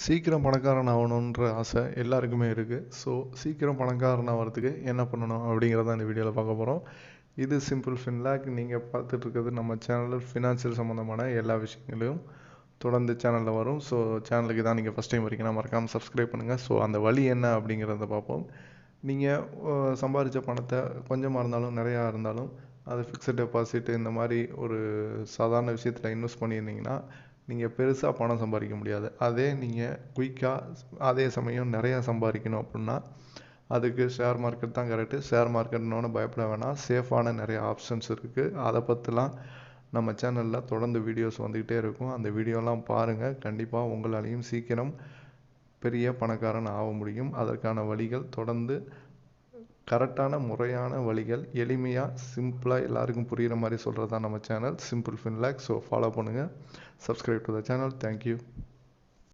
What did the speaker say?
சீக்கிரம் பணக்காரன் ஆகணுன்ற ஆசை எல்லாருக்குமே இருக்குது. ஸோ சீக்கிரம் பணக்காரன் ஆகிறதுக்கு என்ன பண்ணணும் அப்படிங்கிறத இந்த வீடியோவில் பார்க்க போகிறோம். இது சிம்பிள் ஃபின்லாக். நீங்கள் பார்த்துட்ருக்கிறது நம்ம சேனலில் ஃபினான்ஷியல் சம்மந்தமான எல்லா விஷயங்களையும் தொடர்ந்து சேனலில் வரும். ஸோ சேனலுக்கு தான் நீங்கள் ஃபஸ்ட் டைம் வரீங்கன்னா மறக்காமல் சப்ஸ்கிரைப் பண்ணுங்கள். ஸோ அந்த வழி என்ன அப்படிங்கிறத பார்ப்போம். நீங்கள் சம்பாதிச்ச பணத்தை கொஞ்சமாக இருந்தாலும் நிறையா இருந்தாலும் அது ஃபிக்ஸட் டெபாசிட் இந்த மாதிரி ஒரு சாதாரண விஷயத்தில் இன்வெஸ்ட் பண்ணியிருந்தீங்கன்னா நீங்கள் பெருசாக பணம் சம்பாதிக்க முடியாது. அதே நீங்கள் குயிக்காக அதே சமயம் நிறையா சம்பாதிக்கணும் அப்படின்னா அதுக்கு ஷேர் மார்க்கெட் தான் கரெக்டு. ஷேர் மார்க்கெட்னோன்னு பயப்பட வேணாம். சேஃபான நிறைய ஆப்ஷன்ஸ் இருக்குது. அதை பற்றிலாம் நம்ம சேனலில் தொடர்ந்து வீடியோஸ் வந்துக்கிட்டே இருக்கும். அந்த வீடியோலாம் பாருங்கள். கண்டிப்பாக உங்களாலையும் சீக்கிரம் பெரிய பணக்காரன் ஆக முடியும். அதற்கான வழிகள் தொடர்ந்து கரெக்டான முறையான வழிகள் எளிமையாக சிம்பிளாக எல்லாருக்கும் புரிகிற மாதிரி சொல்கிறது தான் நம்ம சேனல் சிம்பிள் ஃபின்லாக். ஸோ ஃபாலோ பண்ணுங்கள். Subscribe to the channel. Thank you.